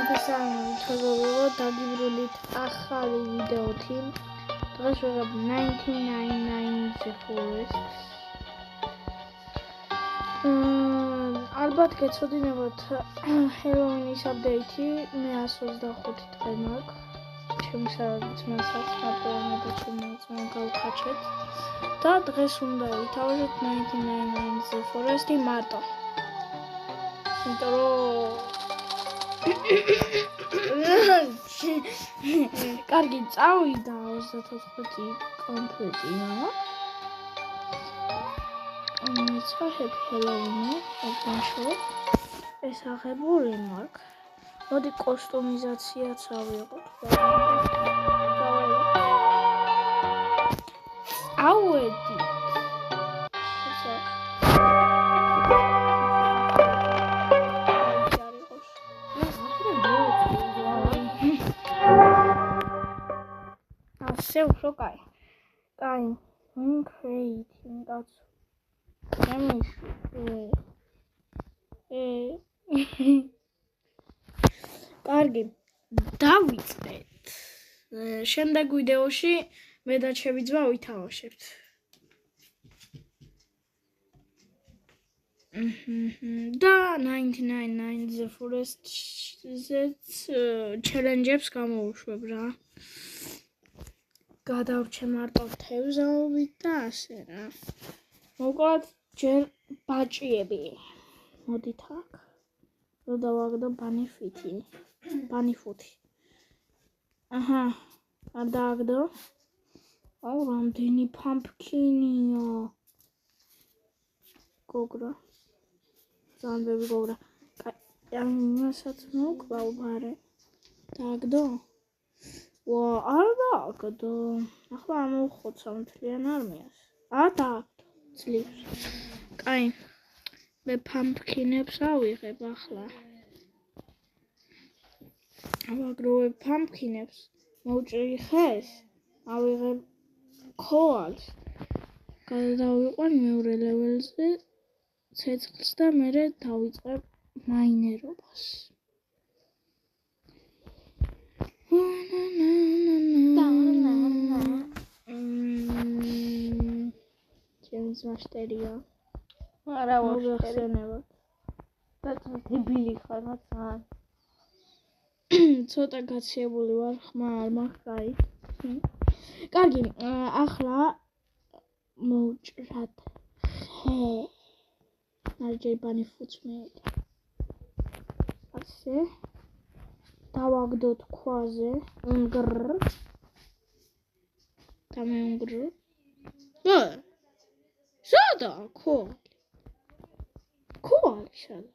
მოგესალმებით მეგობრებო, დაგიბრუნდით ახალი ვიდეოთი. დღეს ვიღებ 99 The Forest. ალბათ გეცოდინებათ Halloween-ის აპდეიტი, მე 125 დღე მაქვს. ჩემი ძმასაც, მარტო და ჩემი ძმა გავხაჩეთ. და დღეს უნდა ვითავშოთ 99 The Forest-ი მარტო. იმიტომ რომ კარგი წავიდა 34 კომპლეტი, ეცახებ Halloween-ი, ოდნაშო ესახებული მაქვს. მოდი კოსტუმიზაციაც ავიღოთ. ავედი. Все, кай. Кай. Creating that. კარგი, დავიწყეთ. შემდეგ ვიდეოში მე და ჩემი ძმა ვითავაშებთ. და 99 The Forest-ს challenge-ებს გამოვუშვებ რა. გადავჩე მარტო თევზაობით და ასე რა. მოკლედ ჯერ ბაჭიები. მოდით აქ. რო დავაგდო ბანიფუთი. აჰა, არ დააგდო. აუ, რამდენი pumpkin-ია. გოგრა. ზამბები გოგრა. ამასაც მოკვალ დააგდო. ვა, არ დააგდო. ახლა ამოვხოცა მთლიან არმიას. დააგდო. ძლივს. კაი. მე pumpkin-ებს ავიღებ ახლა. ავაგროვებ pumpkin-ებს. მოვჭრი ხეს. ავიღებ coals. გადავიყვან მეორე ლეველზე ცეცხლს და მერე დავიწყებ მაინერობას. ჩემს მასტერია. არა ვახსენებად. და დებილი ხარ მაცან. ცოტა გაციებული ვარ, ხმა არ მაქვს, კაი. კარგი, ახლა მოვჭრათ ხე. მარჯერ ბანიფუთს მე. ასე. დავაგდოთ ქვაზე, უნგრ. დამეუნგრ. სადა ქოალი. ქოალი სადა.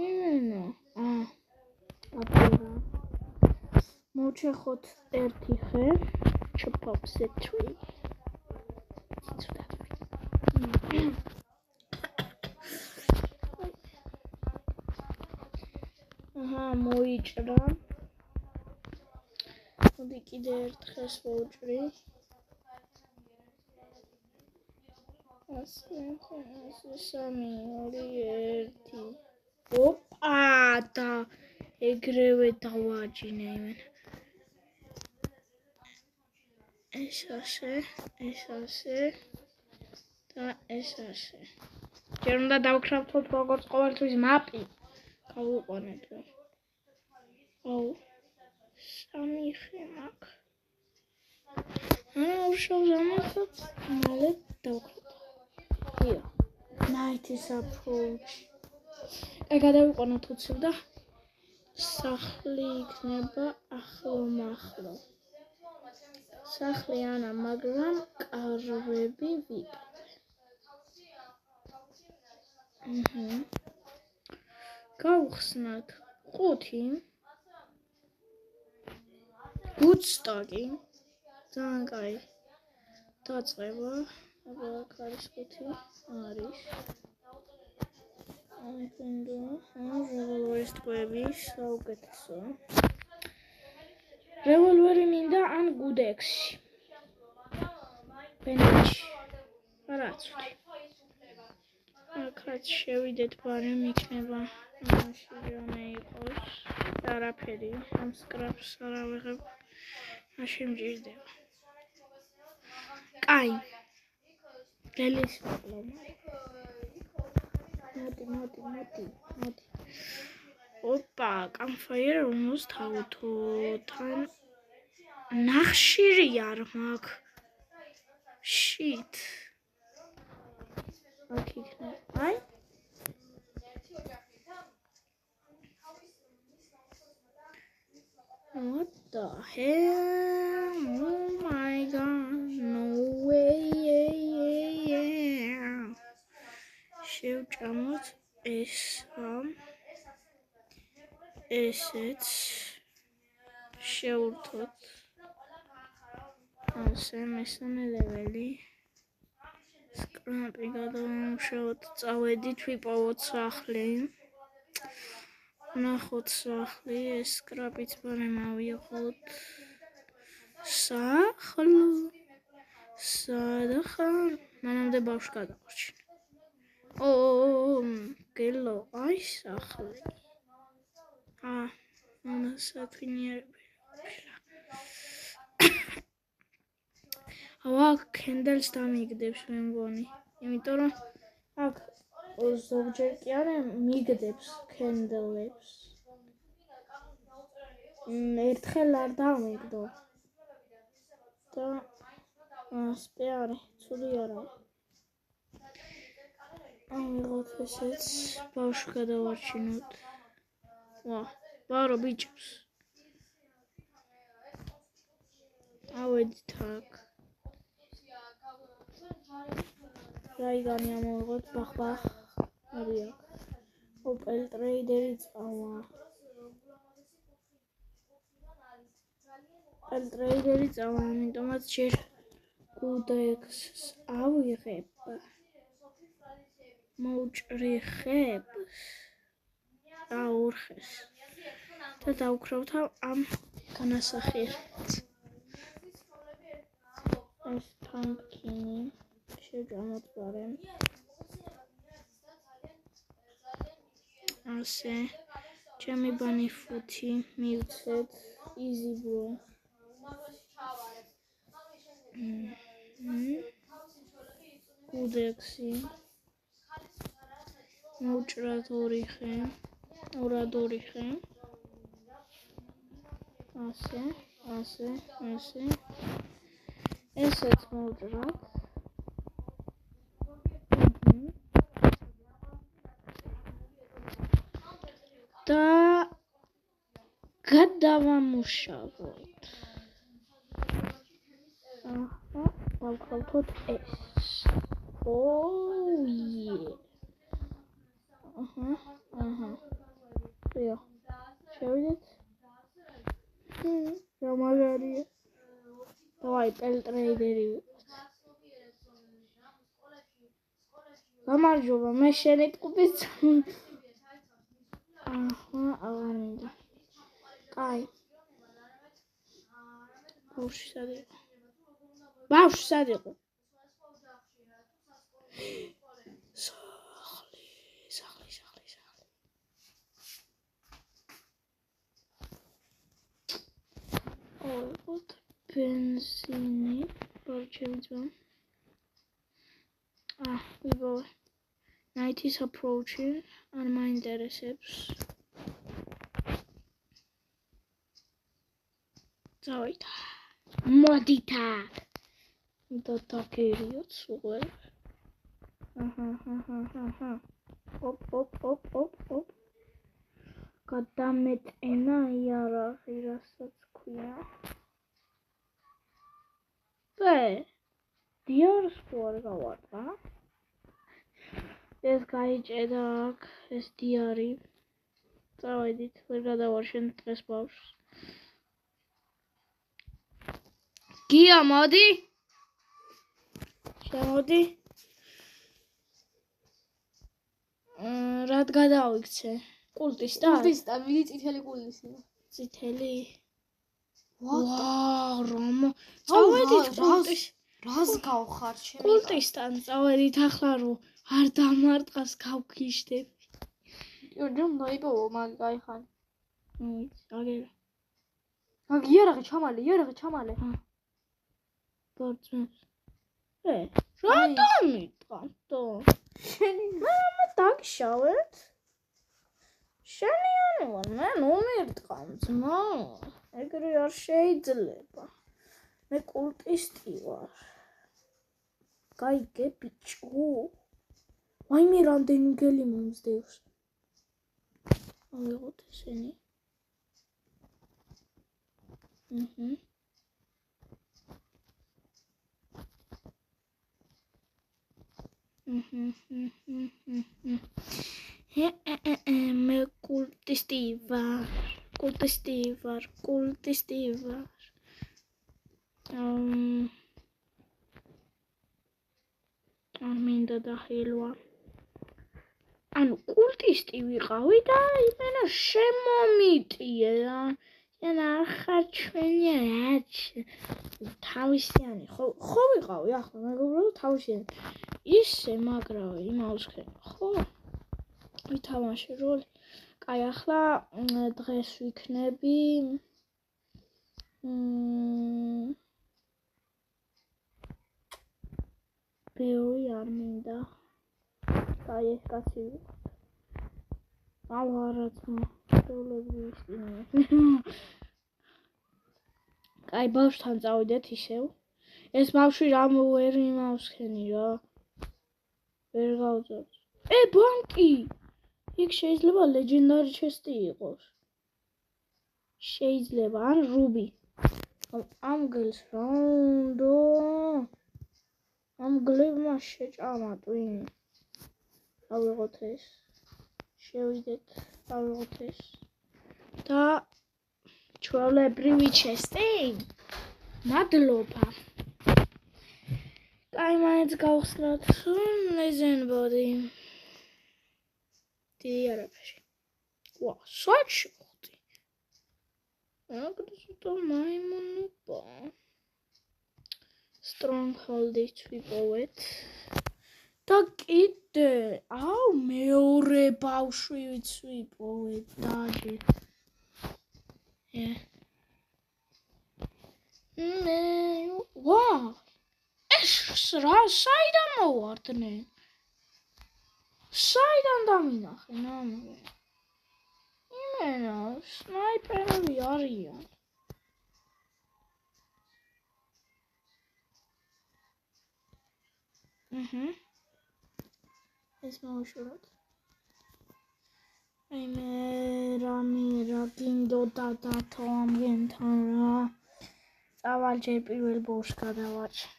იმენა. აბურა. მოვჩეხოთ ერთი ხე. Chop up the tree. აჰა, მოიჭრა. მოდი კიდე ერთ ხეს მოვჭრი. ასე, 3, 2, 1. ოპა, და ეგრევე დავაჯინე იმენ. ეს ასე და ეს ასე. ჯერ უნდა დავკრავთოთ როგორც ყოველთვის მაპი. გავუყანეთ. აუ. 3 ხე მაქვს. უშავს ამასაც მალე დავკრავთ. ია. Night's approach. გადავიყვანოთ უცებ და სახლი იქნება ახლო. სახლი ანა, მაგრამ კარვები ვიყავ. გავხსნათ 5. გუდსტოკი. ძალიან კაი. დაწყება. აბა, აქ არის 5. არის. რევოლვერის ტყვეები, საუკეთესო. რევოლვერი მინდა ან გუდექსი. ბენჩი. რაც ვთქვი. აქაც შევიდეთ, ბარემ იქნება ამაში რამე იყოს. არაფერი, ამ სკრაპს არ ავიღებ. მაშინ მჭირდება. კაი. გელის ვაკლავ. მოდი. ოპა, კამფაიერ რომელს თავთო თან ნახშირი არ მაქვს. Shit. Okay, right? What the hell? Oh my god, no way. Შევჭამოთ ესეც შევურთოთ ასე მესამე ლეველი სკრაპი გადავამუშავოთ წავედით ვიპოვოთ სახლი ვნახოთ სახლი ეს სკრაპიც ბარემ ავიღოთ სახლ სადახარ მანამდე ბავშვი გადავარჩინე გელო აი სახლი მონასაკვინიერებელი აქ კენდელს დამიგდებს მე მგონი იმიტომ რომ აქ ზოგჯერ კი არა მიგდებს კენდელებს ერთხელ არ დამიგდო და სპეარი ცუდი არა ავიღოთ ესეც ბავშვი გადავარჩინოთ ბარო ბიჭებს ავედით აქ რაიგანი ამოვიღოთ ბახ არის აქ ოპელ ტრეიდერი წავა ამიტომაც ჯერ კუდექსს ავიღებ მოვჭრიხებ აურხეს და დავქრავთ ამ განასახიერებს ეს pumpkin შევჭამოთ ბარემ ასე ჩემი ბანი ფუთი მივცეთ easy bro კუდექსი მოვჭრათ ორი ხე ასე ესეც მოვჭრათ და გადავამუშავოთ დავქავთოთ ეს რიო შევიდეთ რა მაგარია დავაი პელტრეიდერი გამარჯობა მე შენი ტყუპის აღარ კაი ბავშვი სად იყო სახლი what benzini პარჩევიძმა ვიბოვე night is approaching არ მაინტერესებს წავით მოდითა და დაგერიოთ სულ ოპ გადამეტენა იარაღი რასაც ქვია დიარს ხო არ გავარდა ეს გაიჭედა აქ ეს დიარი წავედით ვერ გადავარჩენთ დღეს ბავშვს გია მოდი შემოდი რად გადავიქცე კულტის და ვიდი წითელი კულტისია წითელი რომ წავედით კულტის რას გავხარ ჩემი კულტისთან წავედით ახლა რომ არ დამარტყას გავგიშდები. ჯომ დაიპოვო მაგ გაიხანი. აგერა. მაგ იარაღი ჩამალე. ბორცმებს. რატომ მიტყავდო? შენი მე დაგშავეთ. შენიანი ვარ, მე მომირტყავ ძმა. ეგრე არ შეიძლება. მე კულტისტი ვარ. გაიგე ბიჭო. ვაიმე რამდენი გელი მომსდევს. ავიღოთ ესენი. მე კულტისტი ვარ. არ მინდა დახილვა. ანუ კულტისტი ვიყავი და იმენა შემომიტიე რა. ენა არ ხარ ჩვენი რაც თავისიანი ხო ვიყავი ახლა მეგობრებო თავისიანი. ისე მაგრა იმავსქენ ხო? ვითამაშე როლი. კაი ახლა დღეს ვიქნები ბევრი არ მინდა. კაი ეს კაცი ვიყავ. ავარაცმა დოლები ისინი. კაი ბავშვთან წავიდეთ ისევ. ეს ბავშვი რამ ვერ იმავსქენი რა. ვერ გავწევს. ბანკი! იქ შეიძლება ლეგენდარი ჩესტი იყოს. შეიძლება ან რუბი. ამ გელს რა უნდა? ამ გლებმა შეჭამა ტვინი. ავიღოთ ეს. შევიდეთ, ავიღოთ ეს. და ჩვეულებრივი ჩესტი. მადლობა. კაი მაინც გავხსნათ ლეზენბოდი. დიდი არაფერი. ვა, საჩუხდი. აგდესო მაიმუნობა. Stronghold-ით ვიპოვეთ. და კიდე, მეორე ბავშვიც ვიპოვეთ დაჟე. ვა! ეს რა, საიდან მოვარდნენ? საიდან დამინახე ნამე? იმენა, სნაიპერები არიან. ეს მოვაშოროთ. მე რა გინდოდა დათო ამგენთან რა. წავალ ჯერ პირველ ბორს გადავაჭრე.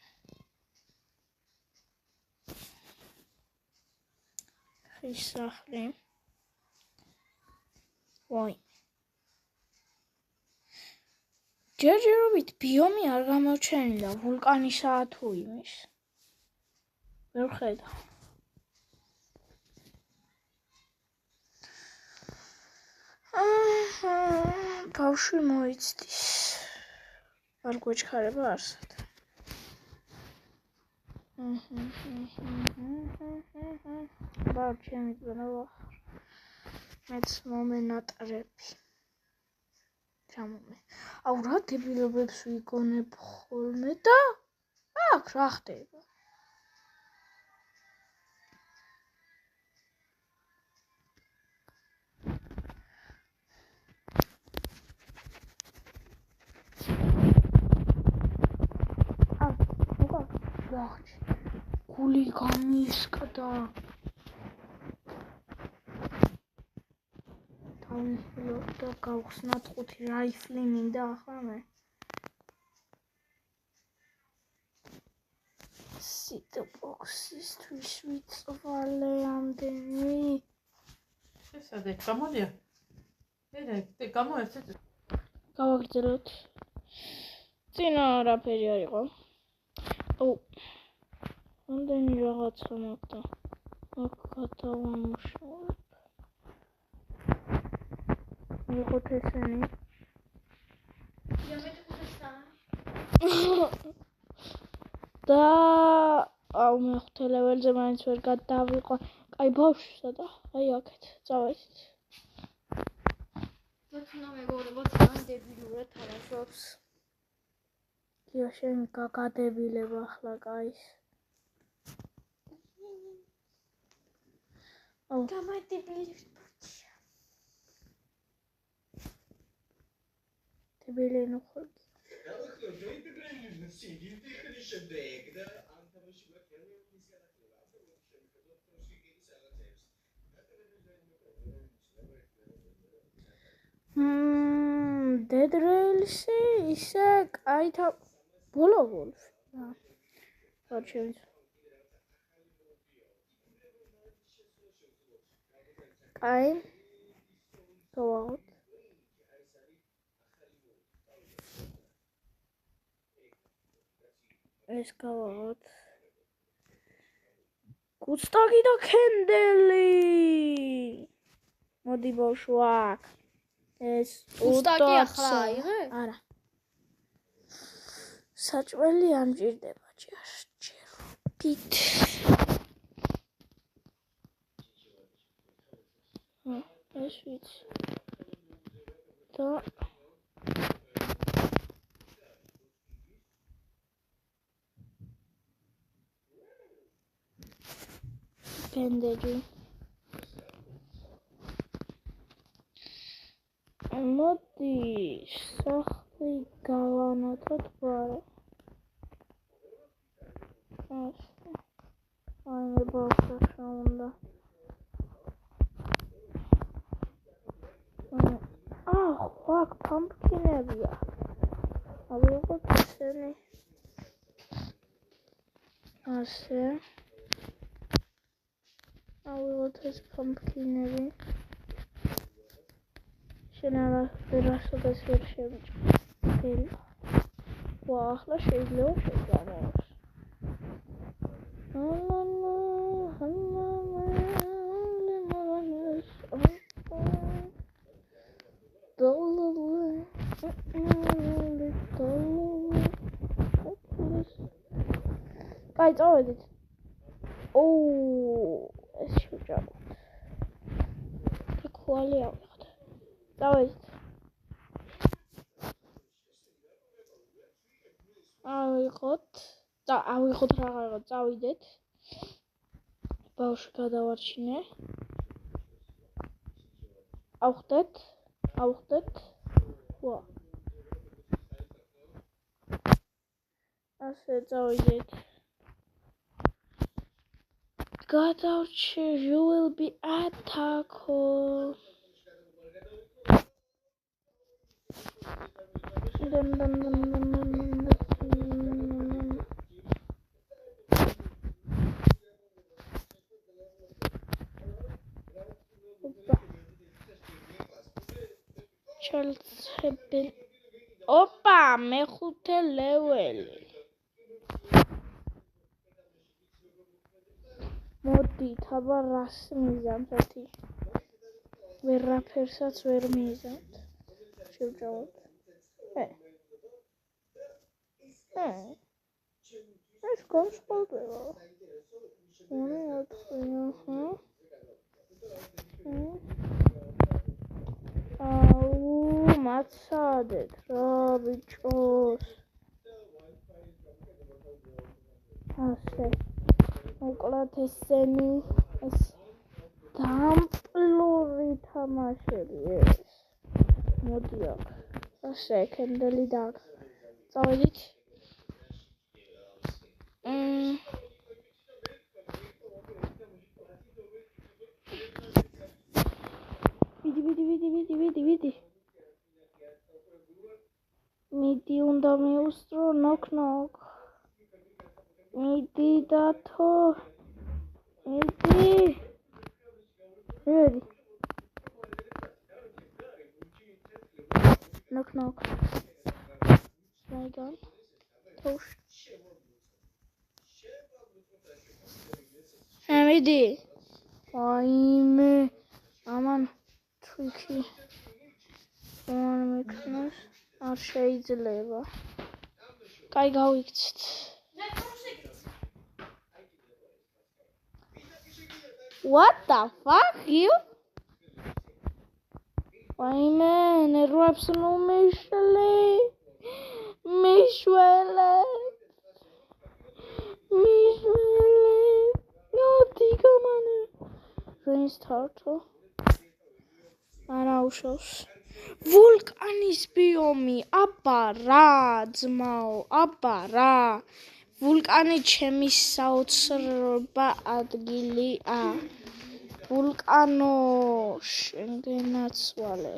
ხის სახლი. ვაი. ჯერჯერობით ბიომი არ გამოჩენილა ვულკანისაა თუ იმის. ვერ ხედა. ბავშვი მოიცდის. არ გვეჩქარება არსად. ბავშვი ჩემი ძმა. მეც მომენატრები. ჩამომე. აუ რა დებილებებს ვიგონებ ხოლმე და აქ რა ხდება? ვახჩი. გული გამისკდა. დავიხილოთ და გავხსნათ 5 რაიფლი მინდა ახლა მე. სიტბოქსისთვის ვიწვალე ამდენი. ესადე გამოდია. ე გამოეცეთ. გავაგრძელოთ. წინა არაფერი არ იყო. ამდენი რაღაცა მაგდა. აქ გადავამუშავებ. ვიღოთ ესენი. და აუ მეხუთე ლეველზე მაინც ვერ გადავიყო. კაი ბავშვსა და აი აქეთ წავედით. ბოთნა მეგობრებო თან დებილურად თამაშობს. კიო შენ გაგადებილება ახლა კაის. აუ გამარჯვებული ბოთია. დებილი ნუხო. Dead Rails-ი ისე კაი ბოლო ვოლფი. ვარჩევით. კაი. გავაღოთ. ეს გავაღოთ. გუცტაგი და კენდელი. მოდი ბავშვ აქ. ეს უსტაკი ახლა აიღე? არა. საჭმელი არ მჭირდება ჯერობით. ეს ვიცი. და კენდელი. მოდი სახლი გავანათოთ ბარე. აი მე ბავშვს უნდა. ხوակ pumpkin-ებია. ავიღოთ ესენი. ასე. ავიღოთ ეს pumpkin-ები. შენ არასოდეს ვერ შემჭრელი. ვა, ახლა შეიძლება შეგვამოს. კაი, წავედით. ეს შეჭამოთ. ქუალი ავიღოთ. წავედით. ავიღოთ რაღაცა, წავიდეთ. ბავშვი გადავარჩინე. ავხდეთ. ვა. ასე წავიდეთ. გადავრჩე, you will be attacked. ჩელცები. ოპა, მეხუთე ლეველი. მოდი, თაბა რას მიზამთ ერთი. ვერაფერსაც ვერ მიზამთ. შევჭამოთ. ეს განსხვავდება. მაცადეთ რა ბიჭოს. ასე. მოკლედ ესენი ეს დამპლური თამაშები ეს. მოდი აქ. ასე კენდელი და წავედით. ვიდი. მიდი უნდა მიუსწრო ნოკ. მიდი დათო. მიდი. ნოკ. Dragon. Tosh. მიდი. აიმე. ამან tricky. მეკნას არ შეიძლება. კაი გავიქცეთ. What the fuck, you? Vaime, nervoებს nu Mișuele. Iată-i mane. Restart-o. Არა უშავს. ვულკანის ბიომი, აბა რა, ძმაო, აბა რა. ვულკანი ჩემი საოცრება ადგილია. ვულკანო, შენგენაცვალე.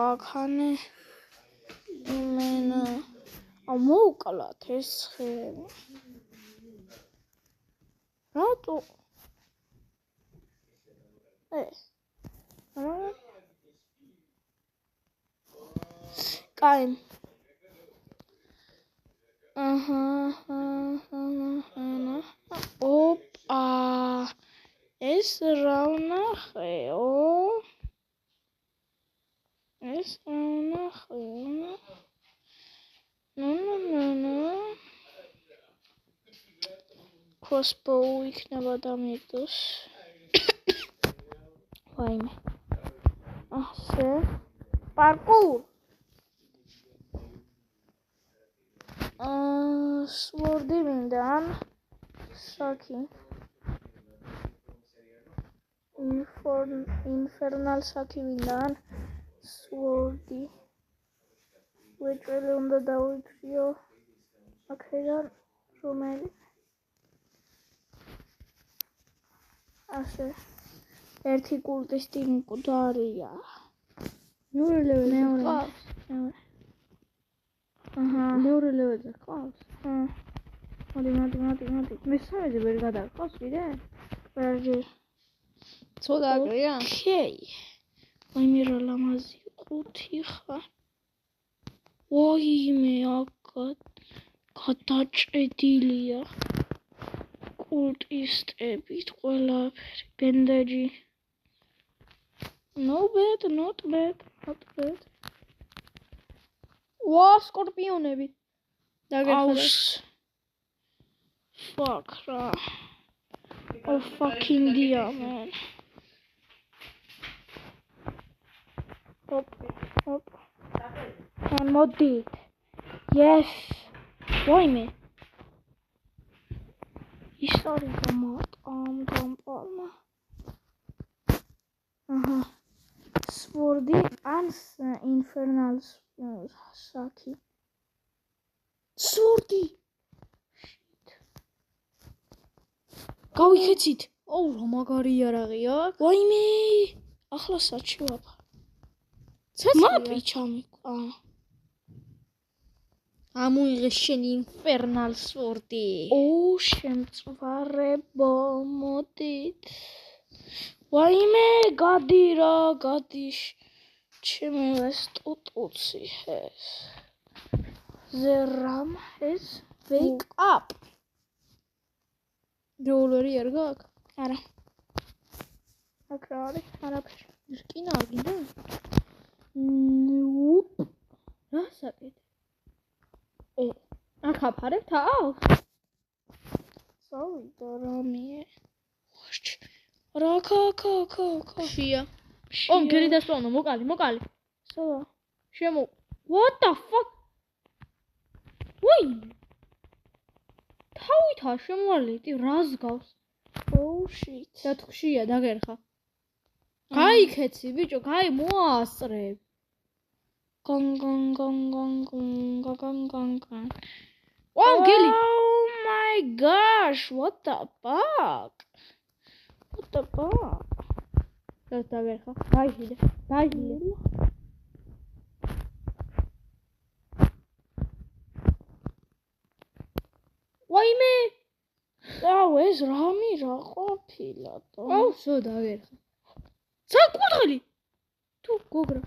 აქანე იმენა. მოვკლათ ეს ხელი. რატო? კაი. ოპა. ეს რა ვნახეო? ეს რა ვნახეო? crossbow იქნება დამირდოს. Vaime. Așa. Parkour. Swordi mindan. Saki. Infernal Saki mindan. Swordi. Which on the Davutrio. Akhiran Romeli. Așa. ერთი კულტისტი მკვდარია. მეორე ლეველზე მეორე. ყავს. მეორე ლეველზე ყავს. მოდი. მესამეზე ვერ გადაყავს კიდე? ვერჯერ. ცოტა აკრია? ოკეი. ვაიმე რა ლამაზი 5 ხარ. ვაიმე გადაჭედილია. კულტისტებით ყველაფერი. ბენდაჯი. Not bad. ვა, სკორპიონები. Aus. Fuck, რა. Oh fucking dear, man. Hop. And მოდი. Yes. ვაიმე. ის არის დამპალმა. Swordi and Infernal Saki. Swordi. Shit. გავიქეცით. ოუ, რა მაგარი იარაღი აქვს. ვაიმე. ახლა საჩივაფა. მაპიჩამიკა. ამოიღეს შენი Infernal Sword-ი. შემწვარებო, მოდით. ვაიმე, გადი რა, ჩემი ვესტუტუცი ეს. ზერამ ეს wake up. როლერი არ გაქვს? არა. აქ რა არის? არაფერი. რკინა არ გინდა? ნუპ. რა საკეთე? აქ აფარებ თავს? წავიდა რამე. რა კაკა. შია. მგელი დასპავნა, მოკალი. სადა? What the fuck? ვაი! თავითაა შემოვალეთი, რას გავს? Oh shit. დათქვშია დაგერხა. გაიქეცი ბიჭო, მოასწრებ. გან. ვა, მგელი. Oh my gosh, what the fuck? დაგერხა. დაიჟილე. ვაიმე! ეს რამი რა ყოფილა და? სო დაგერხა. საკუთრელი. თუ გოგრა.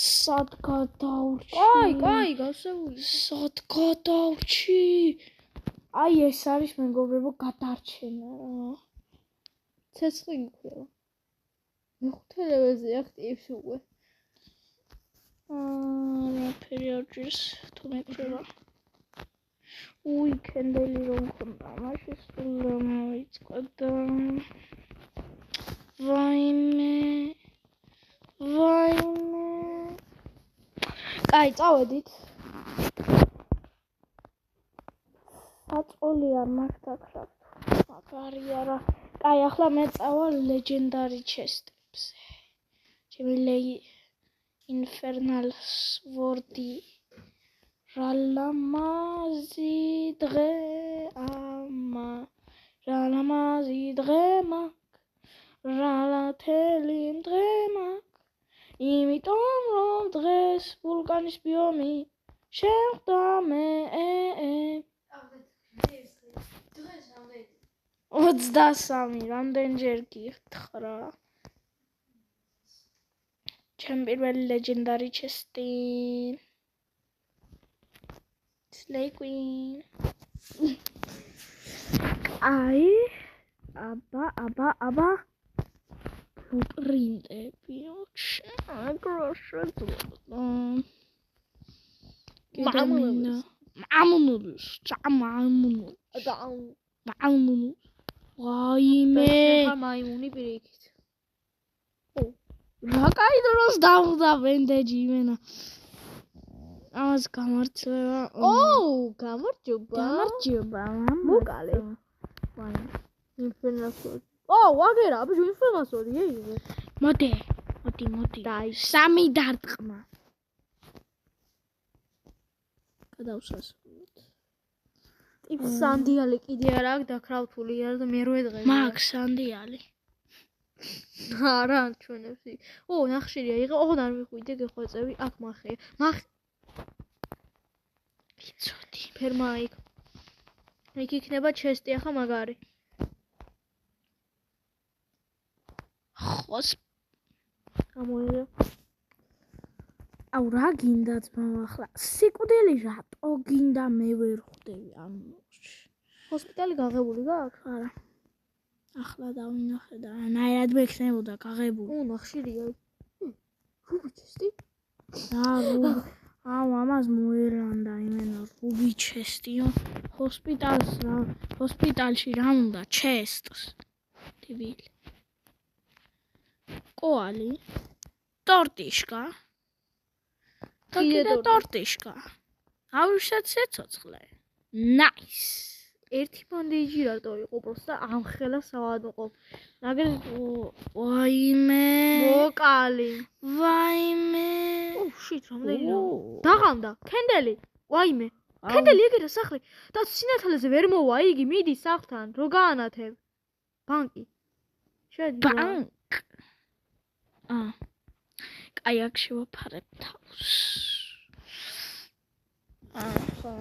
სად გადავრჩი? კაი, გავსებული. სად გადავრჩი? აი ეს არის მეგობრებო გადარჩენა რა. ცეცხლი გქრება. მეხუთე ლეველზე აქტივში უკვე. რა ფერი არ ჭირს თუ მეკრება. უი, კენდელი რომ მქონდა, მაშინ სულ მოვიწყდა. ვაიმე. კაი, წავედით. აწოლი არ მაგდა კრაფტ. მაგარი არა. კაი, ახლა მე წავალ ლეგენდარი ჩესტებზე. ჩემი ინფერნალ სვორდი. რალამაზი დღე ამა. რალამაზი დღე მაგ. რალათელი დღე მაგ. იმიტომ რომ დღეს ვულკანის ბიომი შეხვდა მე. 23 რამდენჯერ გითხრა. ჩემი პირველი ლეგენდარი ჩესტი. Slay Queen. აი, აბა. პრინტები, გროშები. მამუნუ. ვაიმე. მაიმუნი პირიქით. რა კაი დროს დავხდა ბენდეჯი იმენა. ამას გამარცლება. გამარჯობა. მოკალე. ინფერნასოდი. ვაგერა, აბიჯო ინფერნასოდი, მოდი. დაი. 3 დარტყმა. გადავსასრულოთ. ტიპ სანდიალი კიდე არ აქვს დაქრავთული, არა და მერვე დღე. მაგ სანდიალი. არა, ჩვენებში. ნახშირია იღე, ოღონდ არ მიხვიდე გეხვეწები, აქ მახე. იცოდი. ფერმა იქ. იქ იქნება ჩესტი ახლა მაგარი. ხოს ამოიღე. აუ რა გინდა ძმაო ახლა? სიკვდილი რატო გინდა მე ვერ ხვდები ანუ ჰოსპიტალი გაღებული გაქვს? არა. ახლა დავინახე და ნაირად მექნებოდა გაღებული. ნახშირია. რუბი ჩესტი? აუ ამას მოერანდა იმენა რუბი ჩესტიო. ჰოსპიტალში რა უნდა ჩესტს? დიბილი. კოალი. ტორტიშკა. კიდე ტორტიშკა. ავიშად ცეცოცხლე. ნაის. ერთი ბანდეიჯი რატო იყო პროსტა ამხელა სავადმყოფ. ნაგელ ვაიმე. მოკალი. ვაიმე. შით რამდენია? დაღამდა. კენდელი. ვაიმე. კენდელი ეგერა სახლი. და სინათლეზე ვერ მოვა იგი, მიდი სახლთან, რო გაანათებ. ბანკი. შედი. ბანკ. კაი, აქ შევაფარებ თავს. ხო.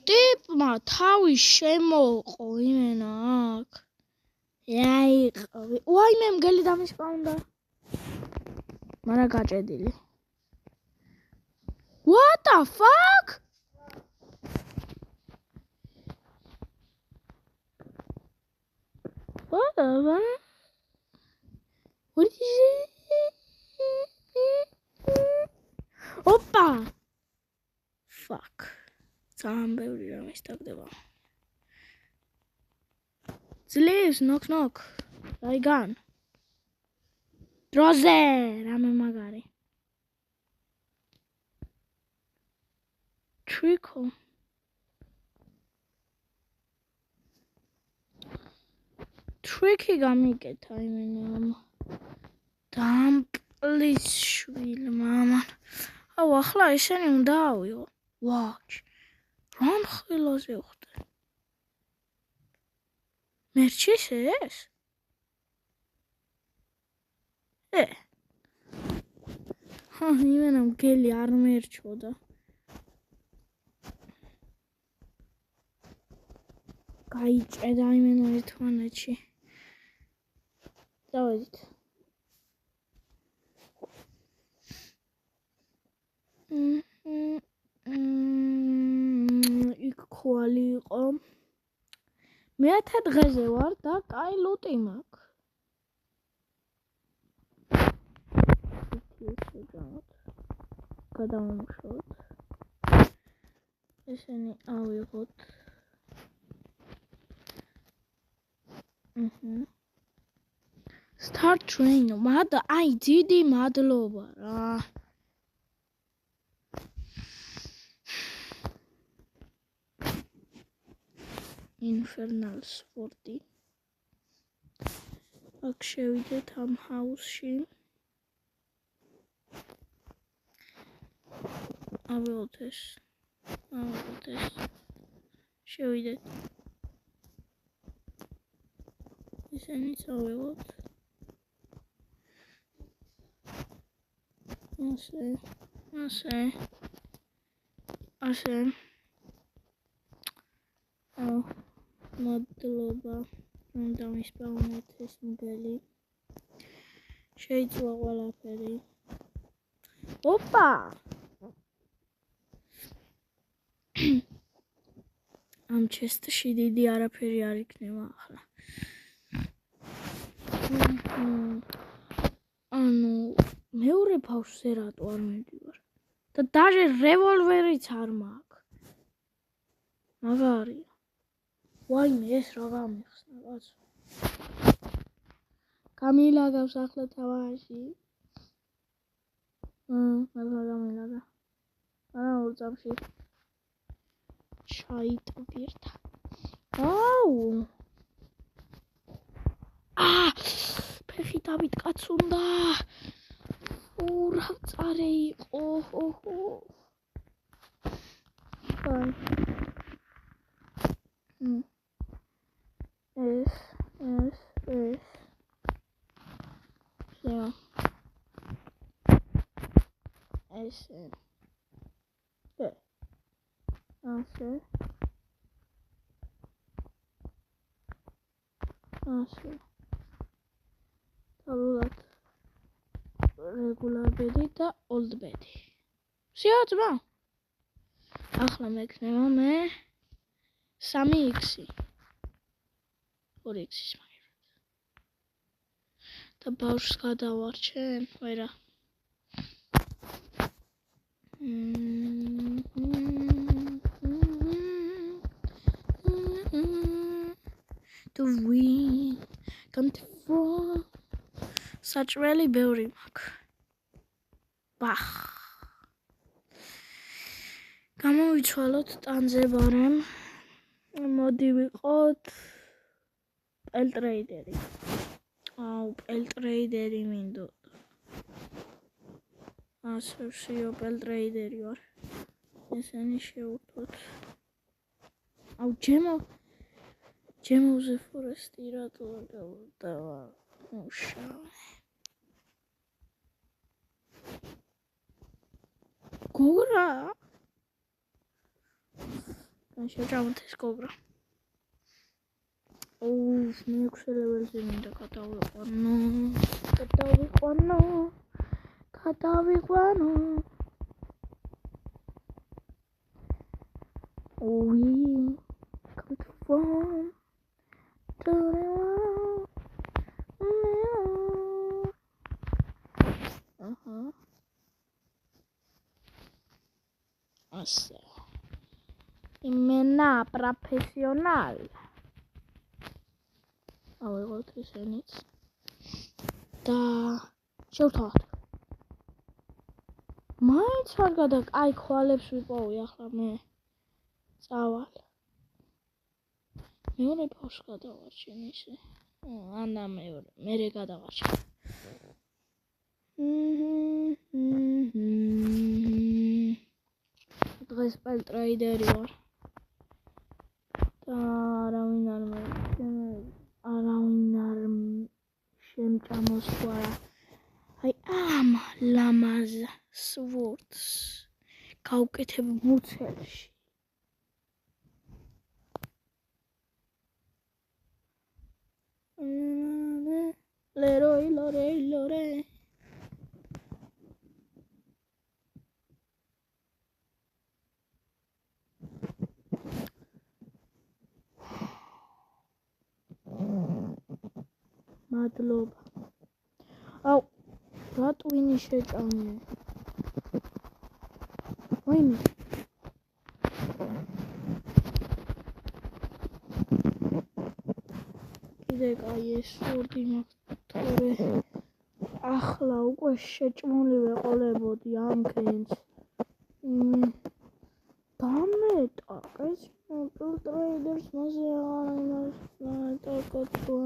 ტიპმა თავი შემოყო იმენა აქ. აიყავი. ვაიმე, მგელი დამისპაუნდა. მარა გაჭედილი. What the fuck? Whatever. What is it? Oppa! Fuck. Ძალიან ბევრი რამ ისტაგდება. Ძლივს, knock. Raigан. დროზე, რამე მაგარი. Trickle. Tricky გამიკეთა იმენა. დამპლის შვილ მამან. აუ ახლა ესენი უნდა ავიღო. Watch. რამ ხილოზე ვხდე? მერჩის ეს? იმენა მგელი არ მერჩოდა. გაიჭედა იმენა ერთმანეთში. დავედით. იქ ხვალი იყო. მეათე დღეზე ვარ და კაი ლუტი მაქვს. გადავამუშავოთ. ესენი ავიღოთ. Start train. აი დიდი მადლობა რა. Infernal Sporty. აქ შევიდეთ ამ ჰაუსში. ავიღოთ ეს. შევიდეთ. ესენიც ავიღოთ. ასე. მადლობა. რომ დამისპავნეთ ეს მგელი. შეიძლება ყველაფერი. ოპა! ამ ჩესტში დიდი არაფერი არ იქნება ახლა. ანუ მეორე ბავშვზე რატო არ მივდივარ? და даже რევოლვერიც არ მაქვს. მაგარია. ვაიმე ეს რა გამიხსნა კაცო. გამილაგავს ახლა თამაში. მაგა გამილაგა. არა ორ წამში. ჩაიტვირთა. აუ! ფეხი დავით კაცუნდა. რა წარე იყო. აი. ეს. Всё. ესე. ასე. თავად regular bed და old bed. Всё, ძმა. ახლა მექნება მე 3x. 4x-ის მაგერად. და ბავშვს გადავარჩენ, ვერა. To win, come to fall. Such really ბევრი მაქვს. ბახ. გამოვიცვალოთ ტანზე ბარემ. მოდი ვიყოთ პელტრეიდერი. პელტრეიდერი მინდოდა. ასე ვსიო პელტრეიდერი ვარ. ესენი შევუერთოთ. ჯემოზე ფორესტი რატო დავდავა? მუშაობ. გოგრა. შეჭამოთ ეს გოგრა. მეექვსე ლეველზე მინდა გადავიყვანო. come to phone. ასე. იმენა პროფესიონალ. ავიღოთ ესენიც. და შევთავაზოთ. მაინც არ აი ხვალებს ვიპოვი ახლა მე. წავალ. მეორე ბავშვს გადავარჩენ ისე. ანა მეორე გადავარჩენ. დღეს პელტრეიდერი ვარ. და არავინ არ შემჭამოს თუ არა. აი ამ ლამაზ სვორდს გავკეთებ მუცელში. ლორე. მადლობა. აუ, რა ტვინი შეჭამე. ვაიმე. კიდე კაი ეს სურდი მაქვს თორე ახლა უკვე შეჭმული ვეყოლებოდი ამ გენს დამეტაკეს ტრეიდერს მასე აღარ იმას დამეტაკო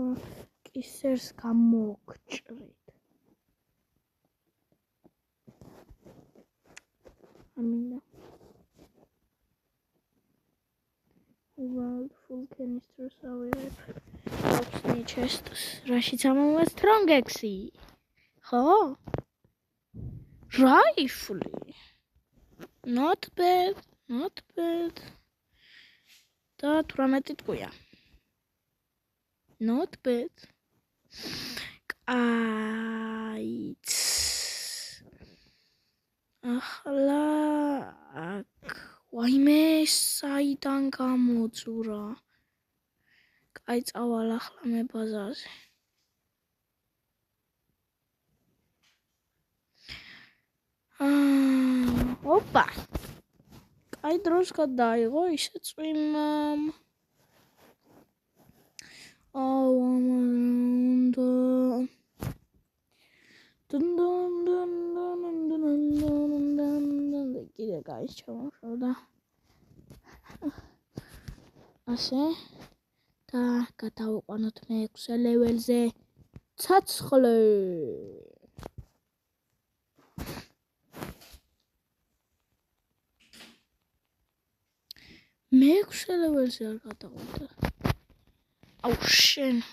კისერს გამოგჭრით ამინდა Wild full canisters away. Oxney chests. Rashid someone was strong exi. Huh? Rifle. Not bad. Not bad. Da 18 qoya. Not bad. Ait. Ahla ak ვაიმე საიდან გამოწურა კაი წავალ ახლა მე ბაზარზე ოპა კაი დროს გადაიღო ისე წვიმამ ამანდა კიდე გაის ჩამოშორდა ასე და გადავყვანოთ მე-6 ლეველზე ცაცხვლე მე-6 ლეველზე არ გადავყვანოთ აუ შენ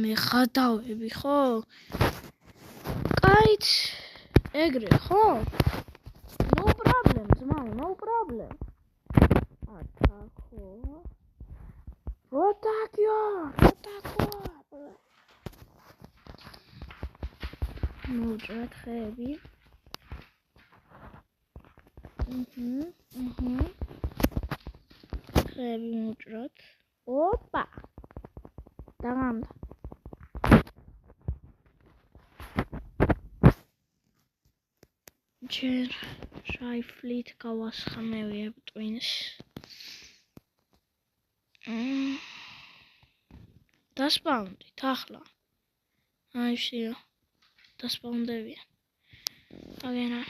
მე ხადავები ხო კაით ეგრე ხო No problem, man, no problem. Ataco. Rotakio. Mudrat heavy. Heavy mudrat. Opa. Tamam. ჯერ რაიფლით გავასხამევიებ ტვინს დასპაუნდით ახლა აი შეა დასპაუნდებიან აგენა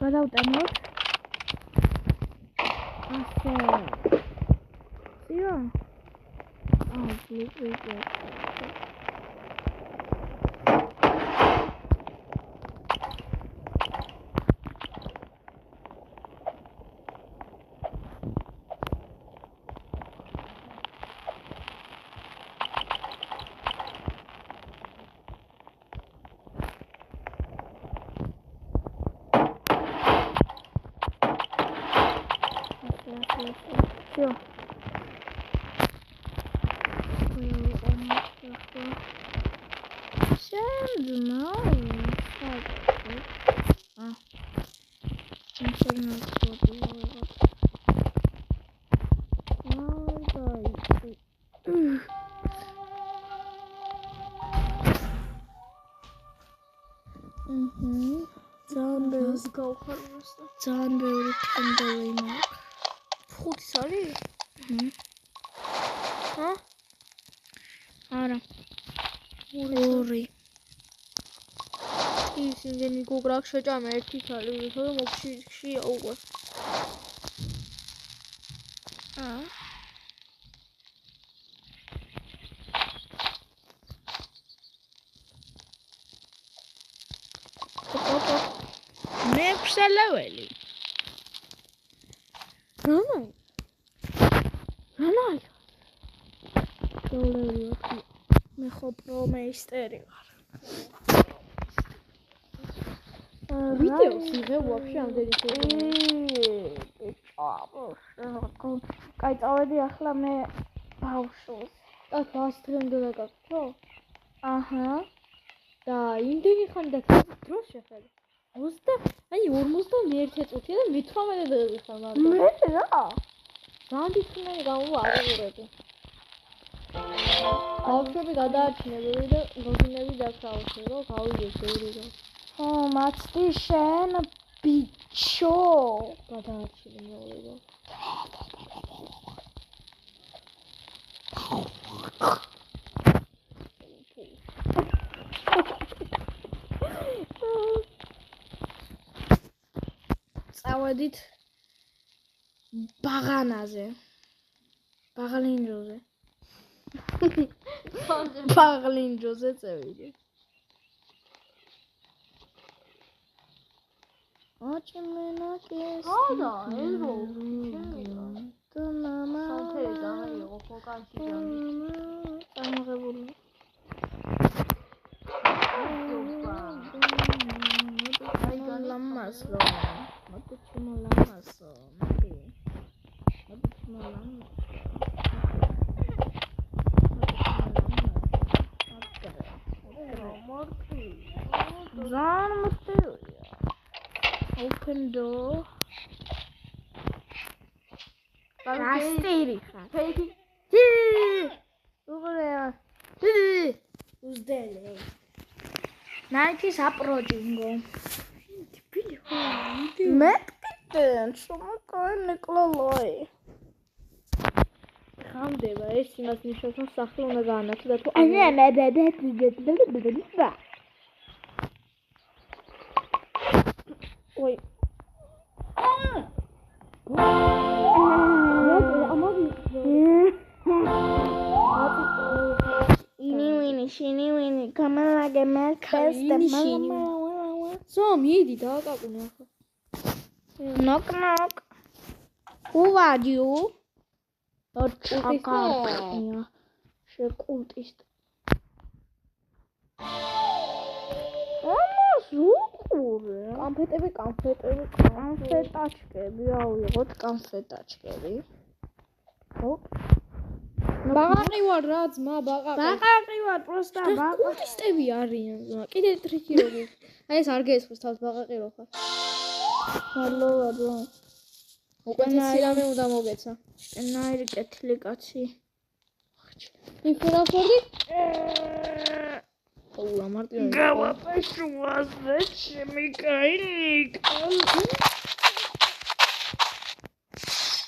გადავტანოთ ასე ძიო Все. ძალიან ბევრი კენდელი მაქვს. 5 არის? ჰა? არა. 2. ის იმდენი გოგრაკ შეჭამე ერთი ხალი, რომ მოგშია უკვე. მე-6 ლეველი. რანაი? მე ხო პრომეისტერი ვარ. ვიდეოს იღე ვაფშე ამდენი შეჭამე. კაი, წავედი ახლა მე ბავშვს. და გასტრენდო დაგაკეთო? აჰა. და იმდენი ხანი და დროს შეხედე. 41 წუთი და 18 დღე ხარ მარტო. მე რა? განდიქმენი გამოაყურები. ბავშვები გადაარჩინებები და გოგინები დაქრაოსე, რომ გავიგეს ევრიგა. მაცდი შენ ბიჩო. გადაარჩინე მეურიგა. წავედით ბაღანაზე. ბაღლინჯოზე. ბაღლინჯოზე წევიდი. აჭმენაკეს. არა, ერო. და მამა. სამთელი დამეიღო ხოკანში ჯამი. წამოღებული. ლამასო. მოდიჩმო ლამასო. მოდიჩმო ლამასო. Zan mutluyum ya. Open door. Rasteri. Peki. Ugorea. Uzdele. Nike saprojingo. Metkiten, შომა კაინეკლოლოი. ხამდება ეს იმას ნიშნავს რომ სახლი უნდა გაანათო და თუ ой Ini kamerage merkeste mama. So მიდი დააკაკუნე ახლა. Knock knock. Who are you? Ოჩაკარია. შეკულტისტ. ზუყურე. კონფეტაჩკები, ავიღოთ კონფეტაჩკები. ოპ. ბაყაყი ვარ რა ძმა, ბაყაყი. ბაყაყი ვარ, პროსტა ბაყაყი. კულტისტები არიან ძმა. კიდე ტრიკი როგორ. აი ეს არ გესხვის თავს ბაყაყი რო ხარ. ჰალოა ბრო. უკეთესი რამე უნდა მოგეცა. ნაირი კეთილი კაცი. ინფრაფორდი? ოუ, მარტივი. გავაპეშუაზე შემიკაინიკ.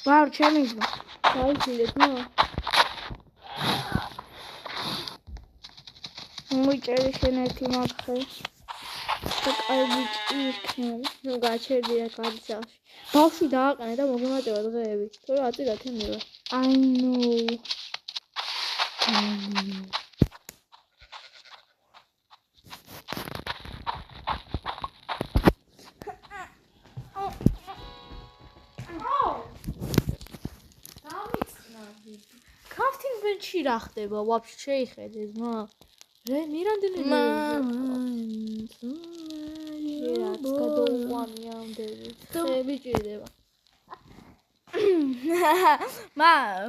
ვარ, ჩემი ძმა. გაიჩინეთ ნა. მოიჭერი შენ ერთი მაგხე. და კაი ბიჭი იქნება. ნუ გაჩერდია კარცაში. ბავშვი დააყენე და მოგემატება დღეები. თორე აწირა თემილა. I know. Crafting bench-ში რა ხდება? ვაფშე შეიხედე ძმა. მირანდელი რაც გადაუყვანი ამდენი. ხეები ჭირდება.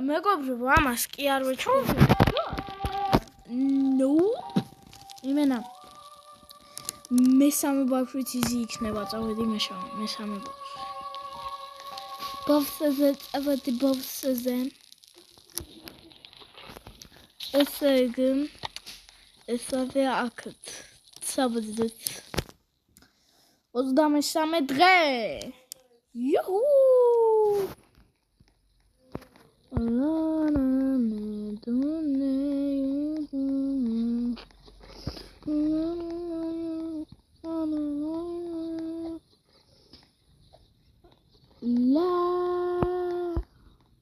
მეგობრებო, ამას კი არ ვეჩვენ. No. იმენა. მესამე ბავშვიც იზი იქნება, წავედი მესამე ბავშვი. ბავშვზე წავედი ბავშვზე. ესე იგი, ესავე აქეთ. წავედით. 23 დღე. იუჰუ! La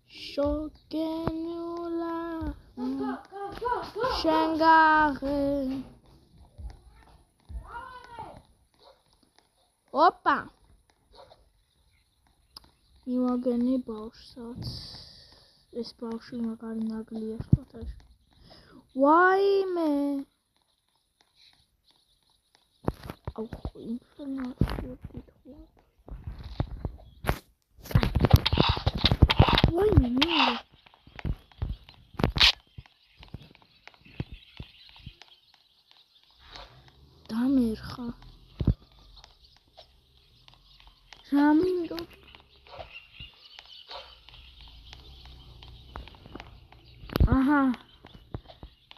shokenula shangare. Opa. Imagine bauschat. Es bausch magari nagli escotash. Why me? Auch information. Why me? Damercha. Ramingo. აჰა.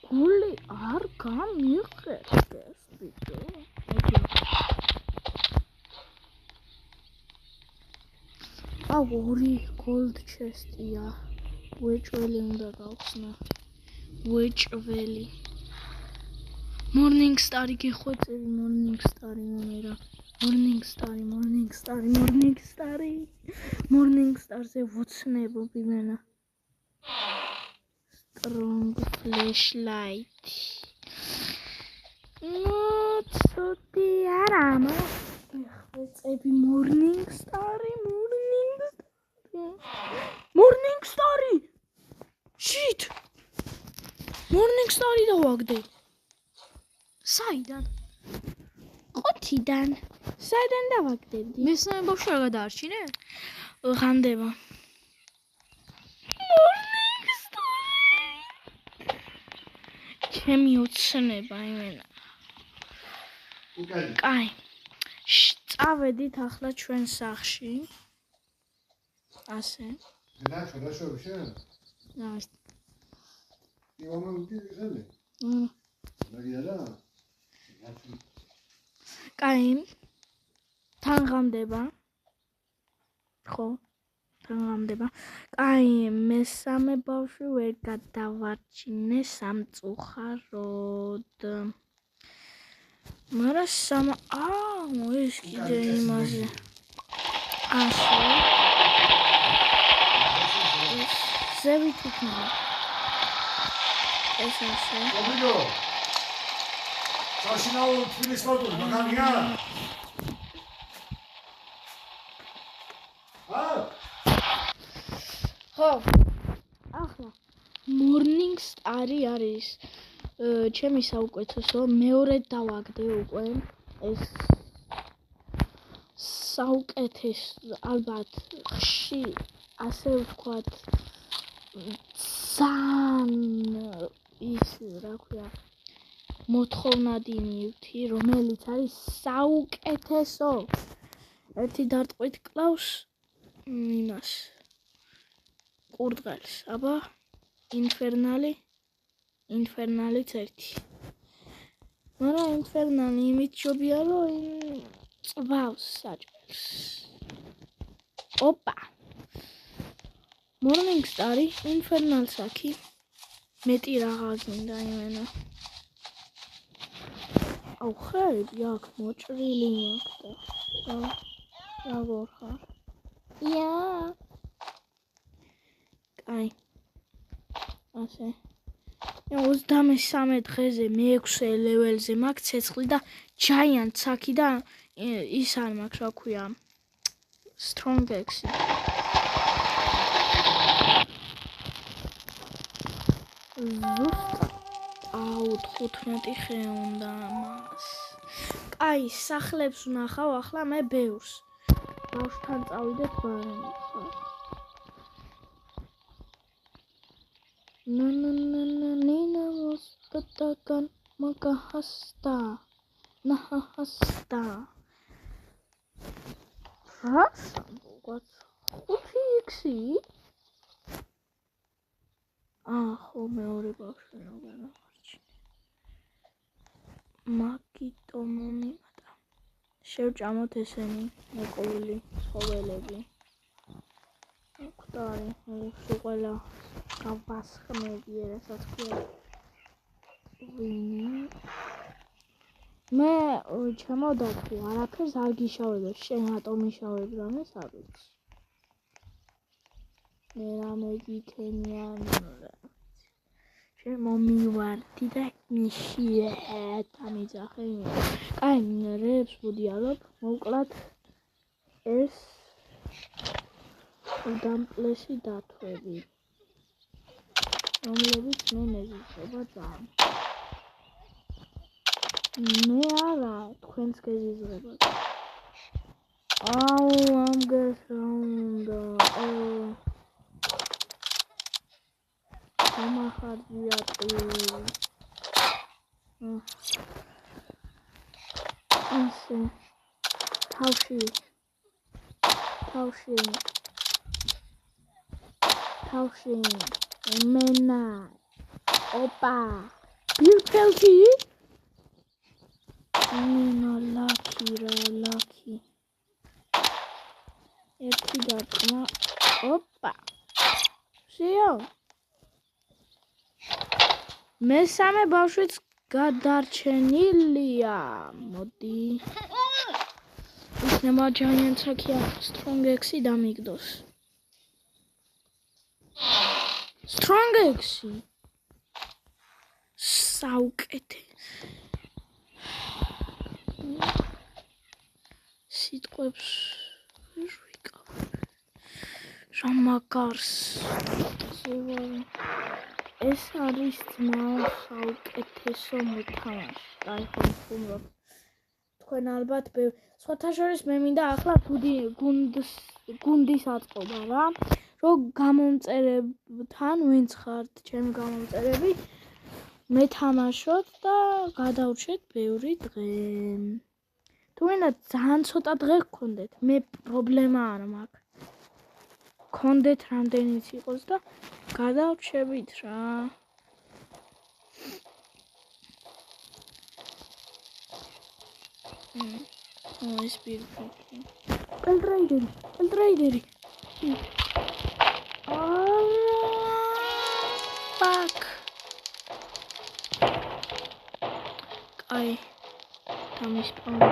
გული არ გამიხერხეს, ბიჭო. ორი gold chest-ია. ვეჭველი უნდა გავხსნა. ვეჭველი. Morning Star-ი გეხვეწები, Morning Star-ი მომერა. Morning Star-ი, Morning Star-ი, Morning Star-ი. Morning Star-ზე ვუცნებობ იმენა. Strong flashlight. ცოტი არა, გეხვეწები Morning Star-ი, Morning Star-ი. Morning Star-ი. Shit. Morning Star-ი დავაგდე. საიდან? ყუთიდან. საიდან დავაგდებდი? მესამე ბავშვი რა გადაარჩინე? ღამდება. Morning Star-ი. ჩემი უცნება იმენა. კაი. წავედით ახლა ჩვენ სახლში. ასე. ნაის. კაი. თან ღამდება. ხო? თან ღამდება. კაი, მესამე ბავშვი ვერ გადავარჩინე სამწუხაროდ. მარა ეს კიდე იმაზე. ასე. ზევით იქნება. ეს ასე. ობიდო. საშინაო თბილის მოდული, მაგარია. ხო. ახლა Morning Star-ი არის ჩემი საუკეთესო, მეორე დავაგდე უკვე ეს საუკეთესო, ალბათ ხში, ასე ვთქვათ, ძალიან ის რა ქვია, მოთხოვნადი ნივთი, რომელიც არის საუკეთესო. ერთი დარტყვით კლავს იმას კურდღელს, აბა ინფერნალიც ერთი. მაგრამ ინფერნალი იმით ჯობია, რომ წვავს საჭმელს. ოპა. Morning Star-ი ინფერნალს აქი მეტი რაღა გინდა იმენა. აუ ხერები აქ მოჭრილი მაქვს და როგორ ხარ? კაი. ასე. 23 დღეზე მე-6 ლეველზე მაქვს ცეცხლი და giant საքի და ის არ მაქვს, რა ქვია, strong axe. აუ 15 ხე უნდა მას. კაი, სახლებს ვნახავ ახლა მე ბევრს. ბავშვთან წავიდეთ ბარემ ხარ. Nina mostatakan makahasta. Nahasta. Rasa what? Xi? ხო მეორე ბავშვი რა განაარჩინე. მაგიტო მომიმატა. შევჭამოთ ესენი მოკოვლი ცხოველები. კვდარი, სულ ყველა გავასხმები, რასაც ქვია. მე ჩემოდაქვი, არაფერს არ გიშავებ, შენ რატომ იშავებ რამეს არ ვიცი. მე რამე გიქენიან შენ მომივარდი და მიშიეთ ამიძახე. კაი, რებს ვუდიალობ, მოკლად ეს დამპლესი დათვები, რომლებიც მე მეზიზღება ძალიან. მე არა, თქვენც გეზიზღებათ. აუ, ამგეს რა უნდა. ამახარჯიატი. ასე. თავში. მენა. ოპა. ბირთელში? ნო ლაკი. ერთი დარტყმა. ოპა. შეო. მესამე ბავშვიც გადარჩენილია. მოდი. იქნება ჯაიანცაკი სტრონგექსი დამიგდოს. სტრონგექსი. საუკეთე. სიტყვებს ვერ ვიკავებ. ჟამაგარს. ეს არის ძმა საუკეთესო მოთამაშე. აი ხომ თქვენ ალბათ სხვათა შორის მე მინდა ახლა გუნდის აწყობა რა. რომ გამომწერებთან ვინც ხართ ჩემი გამომწერები მეთამაშოთ და გადავრჩეთ ბევრი დღე. თუ ვინდა ძალიან ცოტა დღე გქონდეთ, მე პრობლემა არ მაქვს. გქონდეთ რამდენიც იყოს და გადავრჩებით რა. ეს პირფექტი. ელტრეიდერი. Fuck. Აი. დამისპავნა.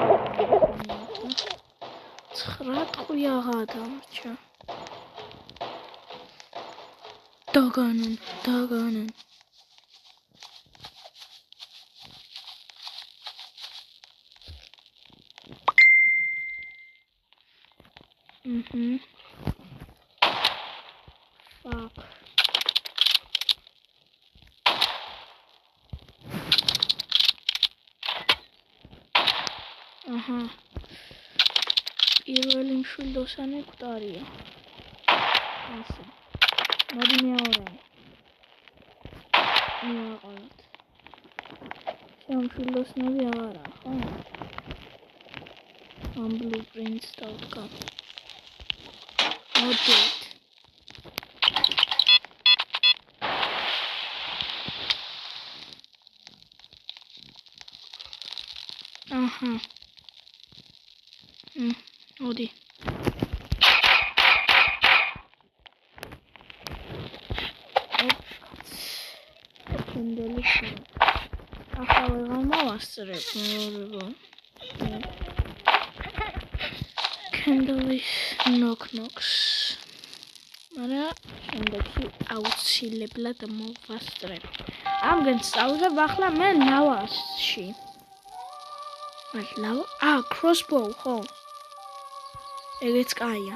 9 ტყვი აღადამრჩა. დაგანან. Fuck. აჰა. პირველი მშვილდოსანი კვდარია. ასე. მოდი მეორე. მიაყოლოთ. შემშვილდოსნები აღარა, ხო? ამ blueprints დავდგა. მოდით. აჰა. მოდი. ახლა ვეღარ მოვასწრებ მეორება. Candle-ის knock-knocks. მაგრამ შემდეგში აუცილებლად მოვასწრებ. ამ განსწავლებ ახლა მე ლავაში. crossbow, ხო? ეგეც კაია.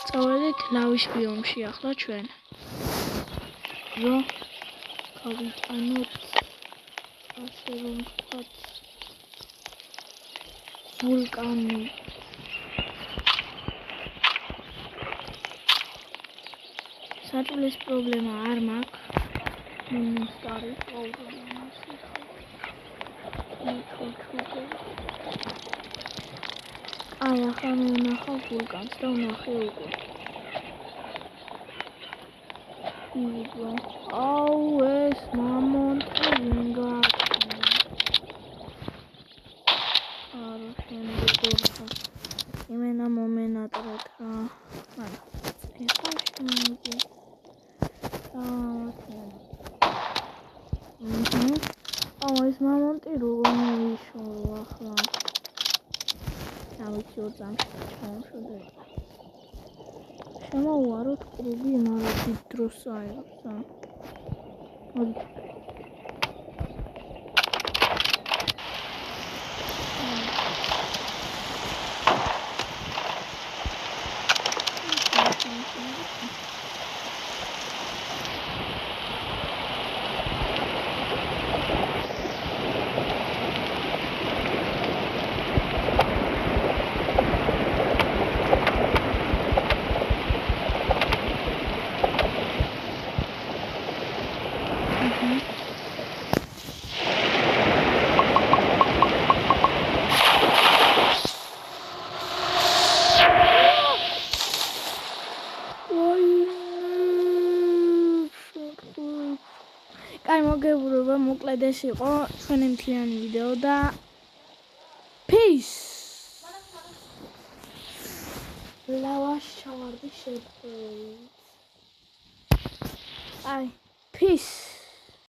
წავედით ლავის ბიომში ახლა ჩვენ. რო გავიტანოთ ასე რომ ვთქვათ ვულკანი. საჭმლის პრობლემა არ მაქვს. მინუსტარი პრობლემა. აი ახლა მე ვნახავ ვულკანს და ვნახე უკვე. იგო. აუ ეს მამონტი ვინ გააჩნია. არა შემდეგორთა. იმენა მომენატრეთ რა. არა. ეხლა შემოიძე. აუ ეს მამონტი როგორ მოვიშორო ახლა. დავიცი ოძამში ჩამოვშორდა. შემოვაროთ კლუბი, მაგრამ დიდ დროს აიღებს. მოდი. კაი მოგებურობა, მოკლედ ეს იყო ჩვენი მთლიანი ვიდეო და peace. ლავაშ ჩავარდი შეფრით. აი, peace.